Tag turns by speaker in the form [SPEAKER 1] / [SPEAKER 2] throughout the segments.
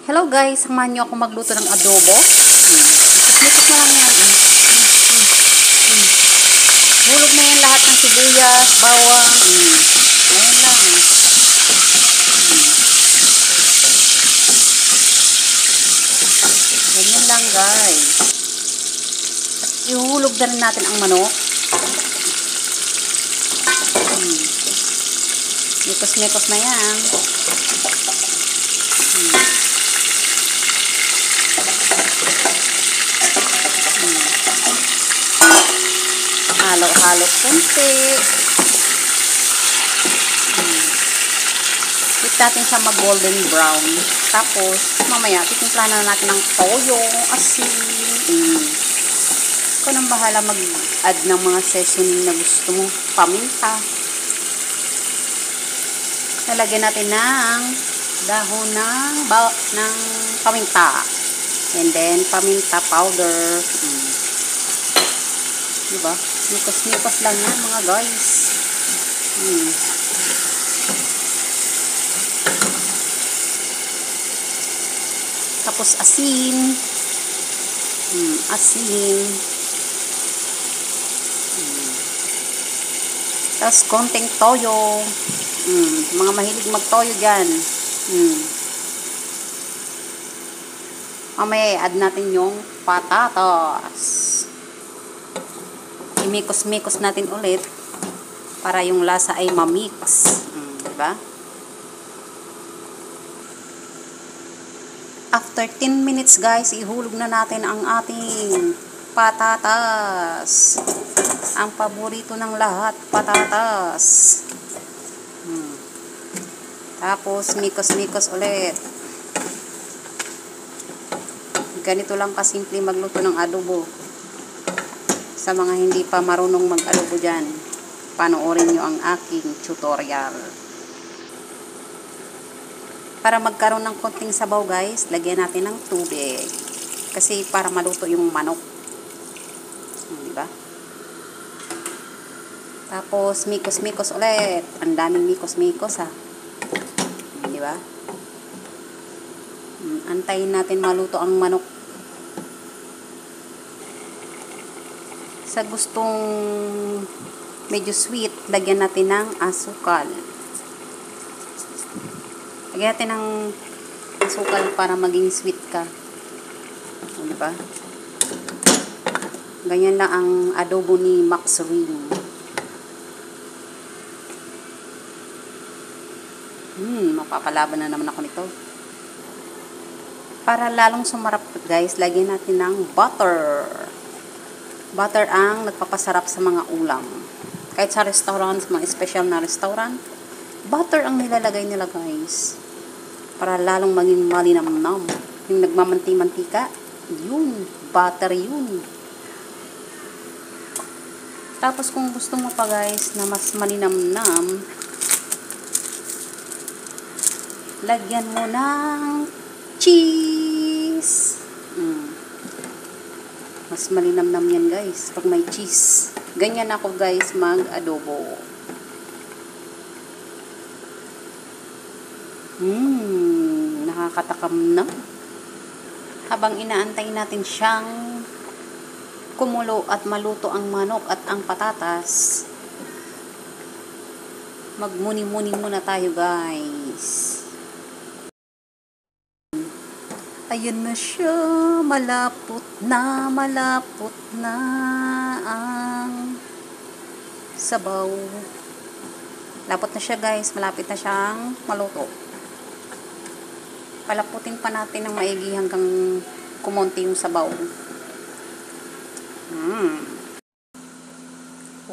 [SPEAKER 1] Hello guys, samahan niyo ako magluto ng adobo. Ikot-ikot na lang yan. Hulog na yan lahat ng sibuyas, bawang. Ayan lang. Ganyan lang guys. At ihulog na rin natin ang manok. Mikos-mikos na yan. Halo-halo konti. Hit natin siya mag-golden brown. Tapos, mamaya, titimplahan na natin ng toyo, asin. Ikaw nang bahala mag-add ng mga seasoning na gusto mo. Paminta. Lalagyan natin ng dahon ng paminta. And then, paminta powder. Diba? Nikos-nikos lang yan mga guys. Tapos asin. Asin. Tapos konting toyo. Mga mahilig magtoyo dyan. Mamaya i-add natin yung patatas. Imikos-mikos natin ulit para yung lasa ay ma-mix. Diba? After 10 minutes guys, ihulog na natin ang ating patatas. Ang paborito ng lahat, patatas. Tapos, mikos-mikos ulit. Ganito lang kasimple magluto ng adobo. Sa mga hindi pa marunong mag-adobo dyan, panoorin nyo ang aking tutorial. Para magkaroon ng konting sabaw guys, lagyan natin ng tubig. Kasi para maluto yung manok. Diba? Tapos, mikos-mikos ulit. Ang daming mikos-mikos ha. Diba? Antayin natin maluto ang manok. Sa gustong medyo sweet, lagyan natin ng asukal. Lagyan natin ng asukal para maging sweet ka. Diba? Ganyan lang ang adobo ni Max Ring. Mapapalaban na naman ako nito. Para lalong sumarap guys, lagyan natin ng butter. Butter ang nagpapasarap sa mga ulam. Kahit sa restaurant, mga special na restaurant, butter ang nilalagay nila guys. Para lalong maging malinamnam. Yung nagmamanti-mantika, yun, butter yun. Tapos kung gusto mo pa guys na mas malinamnam, lagyan mo ng cheese. Mas malinamnam yan guys pag may cheese. Ganyan ako guys mag-adobo. Nakakatakam na. Habang inaantay natin siyang kumulo at maluto ang manok at ang patatas, magmuni-muni muna tayo guys. Ayun na siya, malapot na ang sabaw. Lapot na siya guys, malapit na siyang maluto. Palaputin pa natin ng maigi hanggang kumonti yung sabaw.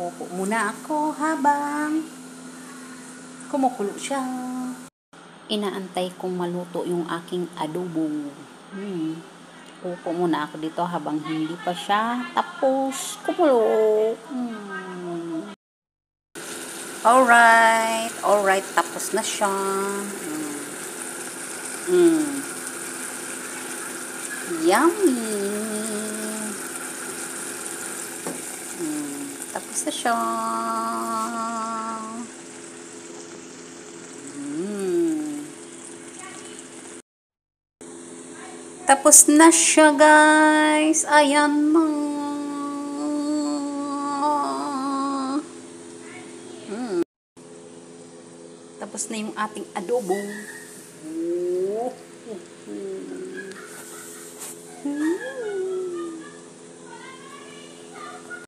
[SPEAKER 1] Upo muna ako habang kumukulo siya. Inaantay kong maluto yung aking adobo. Upo muna ako dito habang hindi pa siya tapos kumulo. Alright, tapos na siya. Yummy. Tapos na siya. Tapos na siya, guys. Ayan na. Tapos na yung ating adobo.